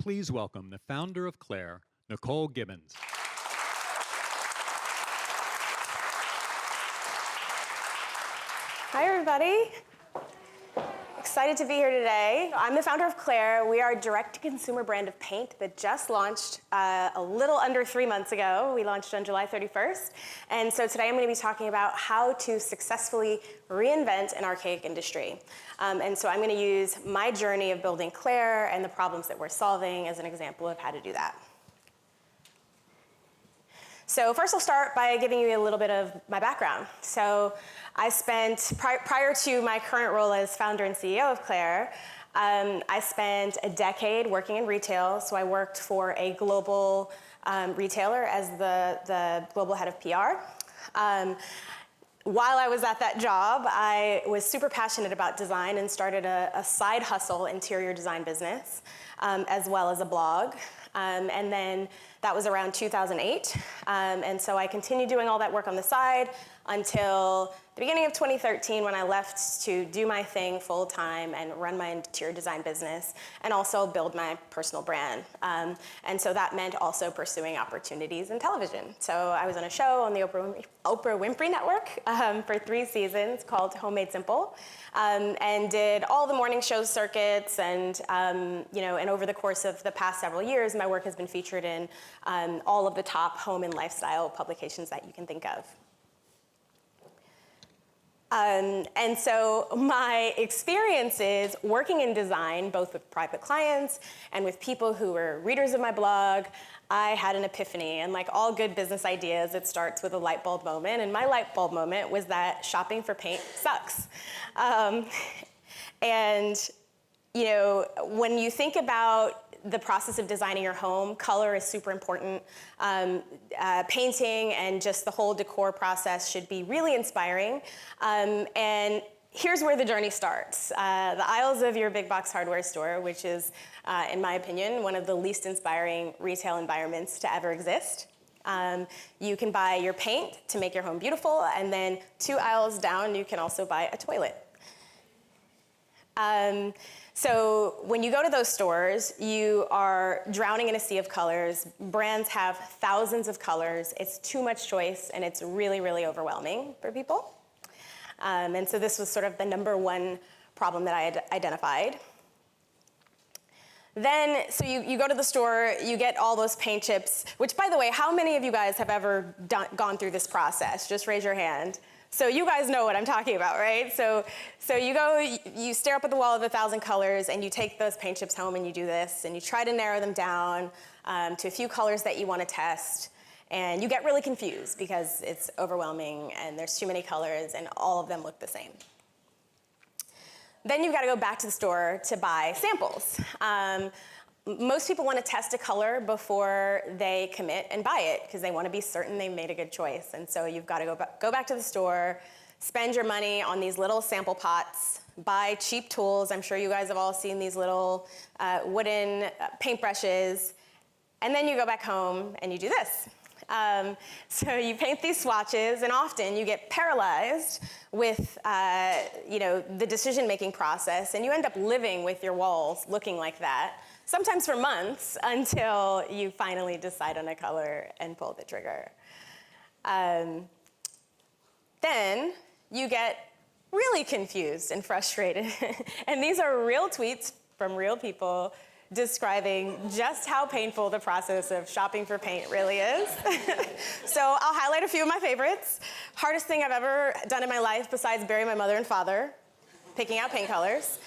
Please welcome the founder of Clare, Nicole Gibbons. Hi, everybody. Excited to be here today. I'm the founder of Clare. We are a direct-to-consumer brand of paint that just launched a little under 3 months ago. We launched on July 31st. And so today I'm going to be talking about how to successfully reinvent an archaic industry. And so I'm going to use my journey of building Clare and the problems that we're solving as an example of how to do that. So first I'll start by giving you a little bit of my background. So I spent, prior to my current role as founder and CEO of Clare, I spent a decade working in retail. So I worked for a global retailer as the global head of PR. While I was at that job, I was super passionate about design and started a side hustle interior design business, as well as a blog. And then that was around 2008. And so I continued doing all that work on the side until the beginning of 2013 when I left to do my thing full time and run my interior design business and also build my personal brand. And so that meant also pursuing opportunities in television. So I was on a show on the Oprah Winfrey Network for 3 seasons called Homemade Simple, and did all the morning show circuits. And and over the course of the past several years, my work has been featured in all of the top home and lifestyle publications that you can think of. And so my experiences working in design, both with private clients and with people who were readers of my blog, I had an epiphany. And like all good business ideas, it starts with a light bulb moment. And my light bulb moment was that shopping for paint sucks. When you think about the process of designing your home, color is super important. Painting and just the whole decor process should be really inspiring. And here's where the journey starts. The aisles of your big box hardware store, which is, in my opinion, one of the least inspiring retail environments to ever exist. You can buy your paint to make your home beautiful, and then 2 aisles down, you can also buy a toilet. So when you go to those stores, you are drowning in a sea of colors. Brands have thousands of colors. It's too much choice, and it's really, really overwhelming for people. And so this was sort of the #1 problem that I had identified. Then, so you go to the store, you get all those paint chips, which, by the way, how many of you guys have ever gone through this process? Just raise your hand. So you guys know what I'm talking about, right? So you go, you stare up at the wall of 1,000 colors, and you take those paint chips home and you do this, and you try to narrow them down to a few colors that you want to test. And you get really confused because it's overwhelming and there's too many colors and all of them look the same. Then you've got to go back to the store to buy samples. Most people want to test a color before they commit and buy it because they want to be certain they made a good choice. And so you've got to go back to the store, spend your money on these little sample pots, buy cheap tools. I'm sure you guys have all seen these little wooden paintbrushes. And then you go back home and you do this. So you paint these swatches, and often you get paralyzed with the decision-making process, and you end up living with your walls looking like that, sometimes for months, until you finally decide on a color and pull the trigger. Then you get really confused and frustrated. And these are real tweets from real people describing just how painful the process of shopping for paint really is. So I'll highlight a few of my favorites. Hardest thing I've ever done in my life besides bury my mother and father, picking out paint colors.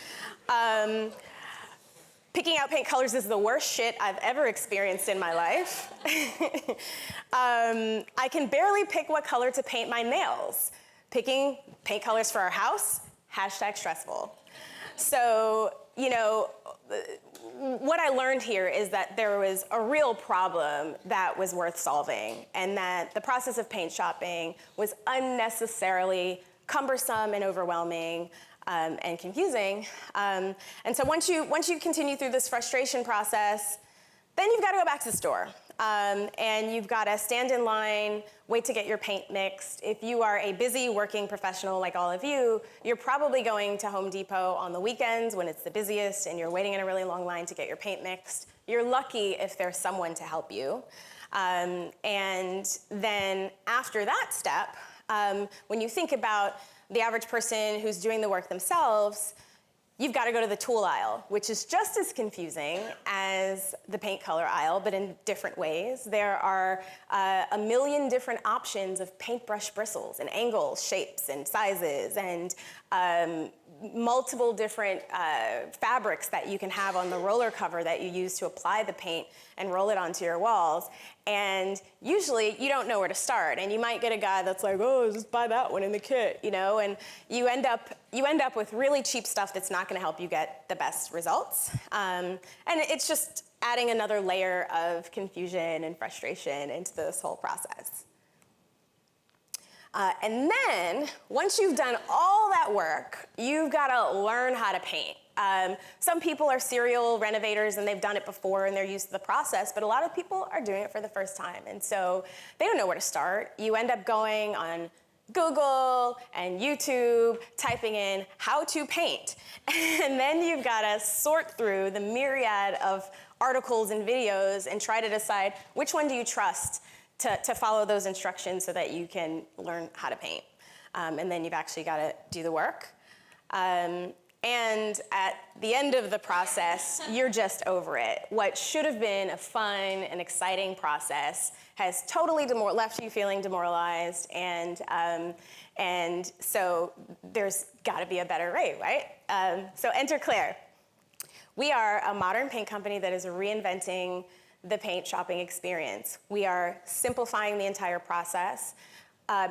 Picking out paint colors is the worst shit I've ever experienced in my life. I can barely pick what color to paint my nails. Picking paint colors for our house, #stressful. So, what I learned here is that there was a real problem that was worth solving, and that the process of paint shopping was unnecessarily cumbersome and overwhelming and confusing. And so once you continue through this frustration process, then you've got to go back to the store. And you've got to stand in line, wait to get your paint mixed. If you are a busy working professional like all of you, you're probably going to Home Depot on the weekends when it's the busiest and you're waiting in a really long line to get your paint mixed. You're lucky if there's someone to help you. And then after that step, when you think about the average person who's doing the work themselves, you've got to go to the tool aisle, which is just as confusing as the paint color aisle, but in different ways. There are a million different options of paintbrush bristles and angles, shapes, and sizes, and multiple different fabrics that you can have on the roller cover that you use to apply the paint and roll it onto your walls. And usually you don't know where to start, and you might get a guy that's like, oh, just buy that one in the kit, you know, and you end up with really cheap stuff that's not going to help you get the best results. And it's just adding another layer of confusion and frustration into this whole process. And then, once you've done all that work, you've got to learn how to paint. Some people are serial renovators and they've done it before and they're used to the process, but a lot of people are doing it for the first time. And so they don't know where to start. You end up going on Google and YouTube, typing in how to paint. And then you've got to sort through the myriad of articles and videos and try to decide which one do you trust to follow those instructions so that you can learn how to paint. And then you've actually got to do the work. And at the end of the process, you're just over it. What should have been a fun and exciting process has totally left you feeling demoralized, and so there's got to be a better way, right? So enter Clare. We are a modern paint company that is reinventing the paint shopping experience. We are simplifying the entire process,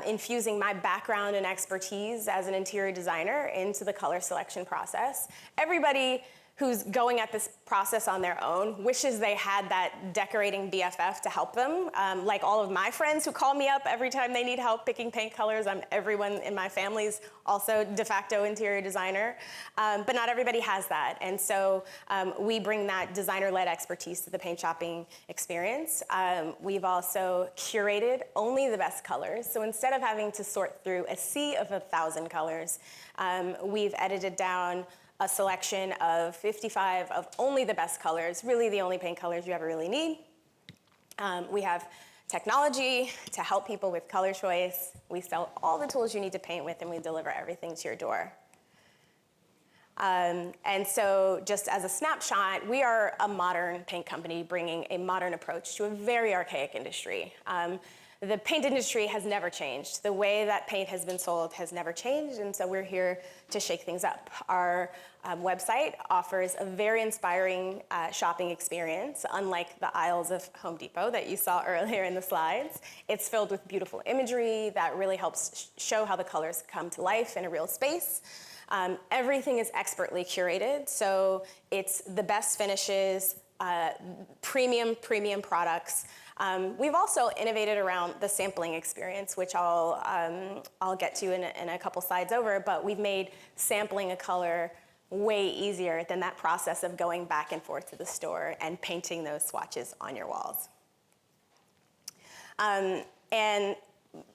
infusing my background and expertise as an interior designer into the color selection process. Everybody who's going at this process on their own wishes they had that decorating BFF to help them. Like all of my friends who call me up every time they need help picking paint colors. Everyone in my family's also de facto interior designer. But not everybody has that. And so we bring that designer-led expertise to the paint shopping experience. We've also curated only the best colors. So instead of having to sort through a sea of 1,000 colors, we've edited down a selection of 55 of only the best colors, really the only paint colors you ever really need. We have technology to help people with color choice. We sell all the tools you need to paint with, and we deliver everything to your door. And so just as a snapshot, we are a modern paint company bringing a modern approach to a very archaic industry. The paint industry has never changed. The way that paint has been sold has never changed, and so we're here to shake things up. Our website offers a very inspiring shopping experience, unlike the aisles of Home Depot that you saw earlier in the slides. It's filled with beautiful imagery that really helps show how the colors come to life in a real space. Everything is expertly curated, so it's the best finishes, premium products. We've also innovated around the sampling experience, which I'll get to in a couple slides over, but we've made sampling a color way easier than that process of going back and forth to the store and painting those swatches on your walls. And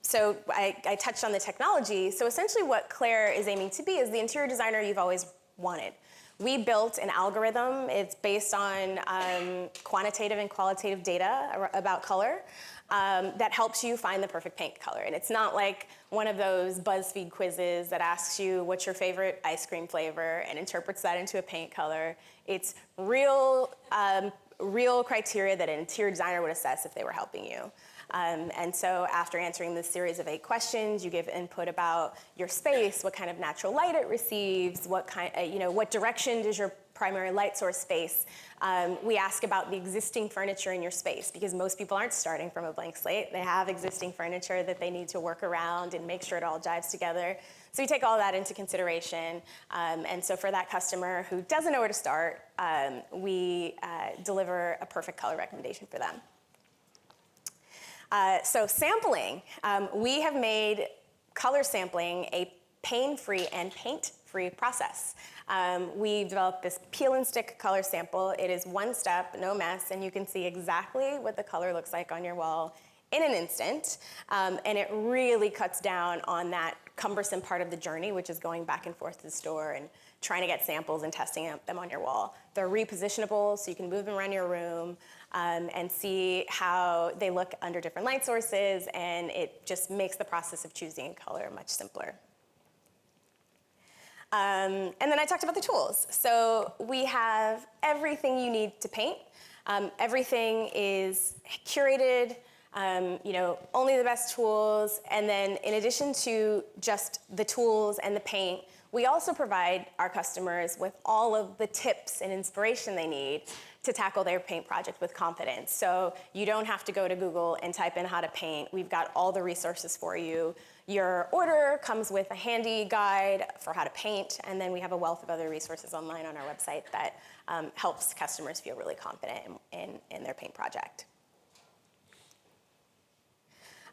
so I touched on the technology. So essentially what Clare is aiming to be is the interior designer you've always wanted. We built an algorithm. It's based on quantitative and qualitative data about color that helps you find the perfect paint color. And it's not like one of those BuzzFeed quizzes that asks you what's your favorite ice cream flavor and interprets that into a paint color. It's real criteria that an interior designer would assess if they were helping you. And so after answering this series of 8 questions, you give input about your space, what kind of natural light it receives, what direction does your primary light source face. We ask about the existing furniture in your space, because most people aren't starting from a blank slate. They have existing furniture that they need to work around and make sure it all jives together. So we take all that into consideration. And so for that customer who doesn't know where to start, we deliver a perfect color recommendation for them. So sampling, we have made color sampling a pain-free and paint-free process. We've developed this peel and stick color sample. It is one step, no mess, and you can see exactly what the color looks like on your wall in an instant. And it really cuts down on that cumbersome part of the journey, which is going back and forth to the store and trying to get samples and testing them on your wall. They're repositionable, so you can move them around your room and see how they look under different light sources, and it just makes the process of choosing a color much simpler. And then I talked about the tools. So we have everything you need to paint. Everything is curated, only the best tools. And then in addition to just the tools and the paint, we also provide our customers with all of the tips and inspiration they need to tackle their paint project with confidence. So you don't have to go to Google and type in how to paint. We've got all the resources for you. Your order comes with a handy guide for how to paint, and then we have a wealth of other resources online on our website that helps customers feel really confident in their paint project.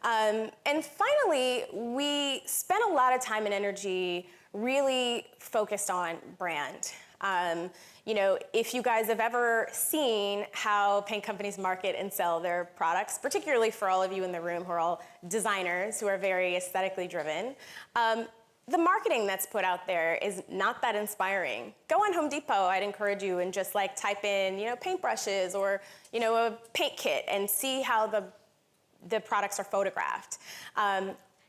And finally, we spent a lot of time and energy really focused on brand. If you guys have ever seen how paint companies market and sell their products, particularly for all of you in the room who are all designers who are very aesthetically driven, the marketing that's put out there is not that inspiring. Go on Home Depot, I'd encourage you, and just like type in, paintbrushes or, a paint kit and see how the products are photographed.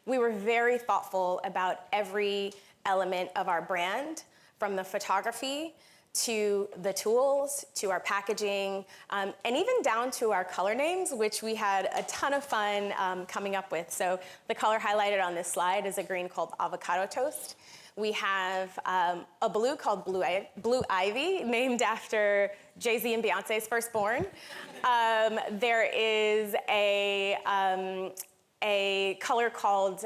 We were very thoughtful about every element of our brand, from the photography to the tools, to our packaging, and even down to our color names, which we had a ton of fun coming up with. So the color highlighted on this slide is a green called Avocado Toast. We have a blue called Blue Ivy, named after Jay-Z and Beyonce's firstborn. There is a color called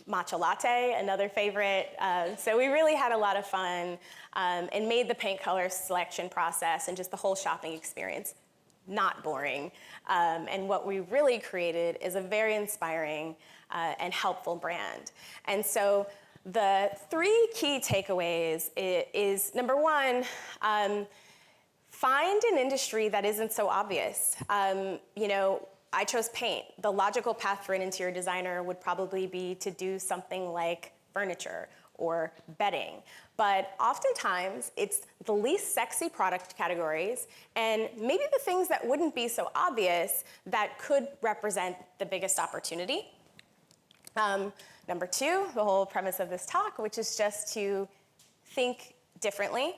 Matcha Latte, another favorite. So we really had a lot of fun and made the paint color selection process and just the whole shopping experience not boring. And what we really created is a very inspiring and helpful brand. And so the 3 key takeaways is number 1, find an industry that isn't so obvious. I chose paint. The logical path for an interior designer would probably be to do something like furniture or bedding. But oftentimes, it's the least sexy product categories and maybe the things that wouldn't be so obvious that could represent the biggest opportunity. Number 2, the whole premise of this talk, which is just to think differently.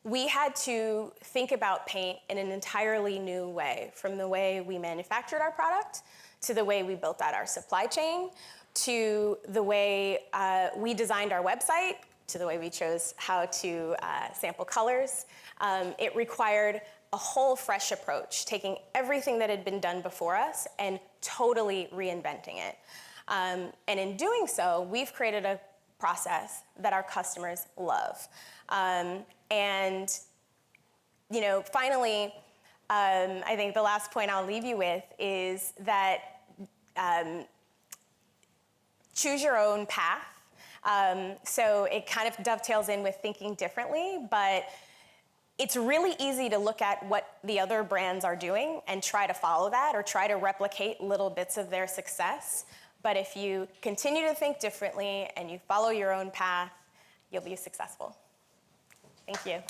We had to think about paint in an entirely new way, from the way we manufactured our product, to the way we built out our supply chain, to the way we designed our website, to the way we chose how to sample colors. It required a whole fresh approach, taking everything that had been done before us and totally reinventing it. And in doing so, we've created a process that our customers love. And finally, I think the last point I'll leave you with is that choose your own path. So it kind of dovetails in with thinking differently, but it's really easy to look at what the other brands are doing and try to follow that or try to replicate little bits of their success. But if you continue to think differently and you follow your own path, you'll be successful. Thank you.